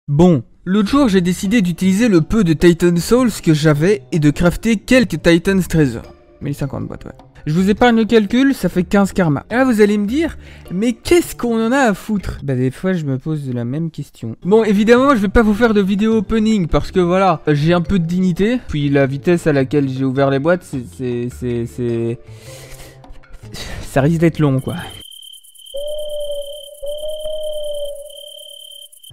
Bon, l'autre jour j'ai décidé d'utiliser le peu de Titan Souls que j'avais et de crafter quelques Titans Treasure. 1050 boîtes, ouais. Je vous épargne le calcul, ça fait 15 karma. Et là vous allez me dire, mais qu'est-ce qu'on en a à foutre? Bah des fois je me pose la même question. Bon évidemment je vais pas vous faire de vidéo opening parce que voilà, j'ai un peu de dignité. Puis la vitesse à laquelle j'ai ouvert les boîtes, ça risque d'être long quoi.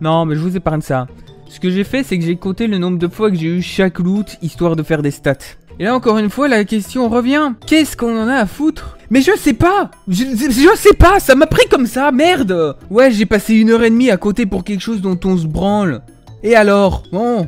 Non, mais je vous épargne ça. Ce que j'ai fait, c'est que j'ai compté le nombre de fois que j'ai eu chaque loot, histoire de faire des stats. Et là, encore une fois, la question revient. Qu'est-ce qu'on en a à foutre? Mais je sais pas. Je sais pas, ça m'a pris comme ça, merde. Ouais, j'ai passé 1h30 à côté pour quelque chose dont on se branle. Et alors? Bon,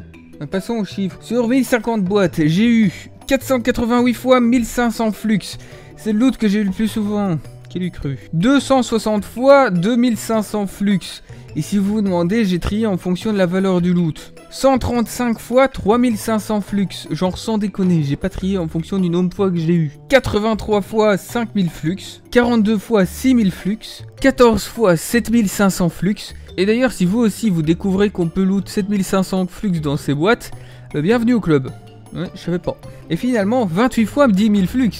passons aux chiffres. Sur 1050 boîtes, j'ai eu 488 fois 1500 flux. C'est le loot que j'ai eu le plus souvent. Qui l'eût cru? 260 fois 2500 flux. Et si vous vous demandez, j'ai trié en fonction de la valeur du loot. 135 fois 3500 flux. Genre sans déconner, j'ai pas trié en fonction du nombre de fois que j'ai eu. 83 fois 5000 flux. 42 fois 6000 flux. 14 fois 7500 flux. Et d'ailleurs, si vous aussi vous découvrez qu'on peut loot 7500 flux dans ces boîtes, bienvenue au club. Ouais, je savais pas. Et finalement, 28 fois 10 000 flux.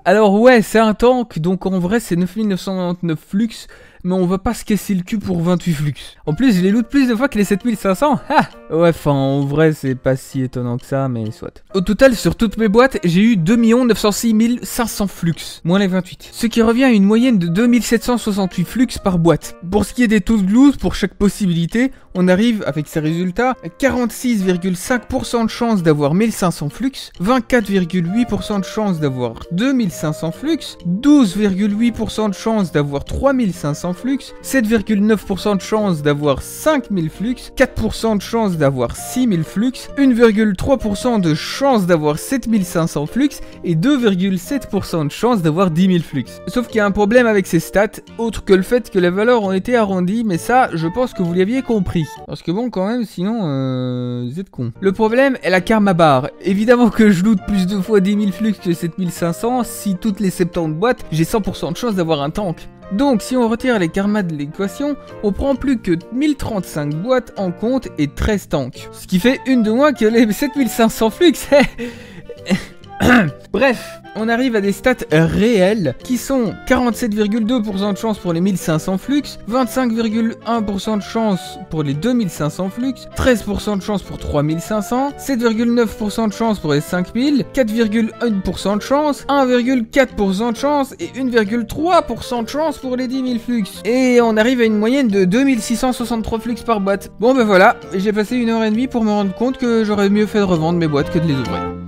Alors ouais, c'est un tank, donc en vrai c'est 9999 flux, mais on va pas se casser le cul pour 28 flux. En plus, je les loot plus de fois que les 7500. Ah ouais, enfin, en vrai, c'est pas si étonnant que ça, mais soit. Au total, sur toutes mes boîtes, j'ai eu 2 906 500 flux, moins les 28. Ce qui revient à une moyenne de 2768 flux par boîte. Pour ce qui est des taux de loot, pour chaque possibilité, on arrive, avec ces résultats, à 46,5% de chance d'avoir 1500 flux, 24,8% de chance d'avoir 2500 flux, 12,8% de chance d'avoir 3500 flux, 7,9% de chance d'avoir 5000 flux, 4% de chance d'avoir 6000 flux, 1,3% de chance d'avoir 7500 flux et 2,7% de chance d'avoir 10 000 flux. Sauf qu'il y a un problème avec ces stats, autre que le fait que les valeurs ont été arrondies, mais ça, je pense que vous l'aviez compris. Parce que bon, quand même, sinon, vous êtes con. Le problème est la karma bar. Évidemment que je loot plus de fois 10 000 flux que 7500, si toutes les 70 boîtes, j'ai 100% de chance d'avoir un tank. Donc si on retire les karmas de l'équation, on prend plus que 1035 boîtes en compte et 13 tanks. Ce qui fait une de moins que les 7500 flux. Bref, on arrive à des stats réelles qui sont 47,2% de chance pour les 1500 flux, 25,1% de chance pour les 2500 flux, 13% de chance pour 3500, 7,9% de chance pour les 5000, 4,1% de chance, 1,4% de chance et 1,3% de chance pour les 10 000 flux. Et on arrive à une moyenne de 2663 flux par boîte. Bon ben voilà, j'ai passé 1h30 pour me rendre compte que j'aurais mieux fait de revendre mes boîtes que de les ouvrir.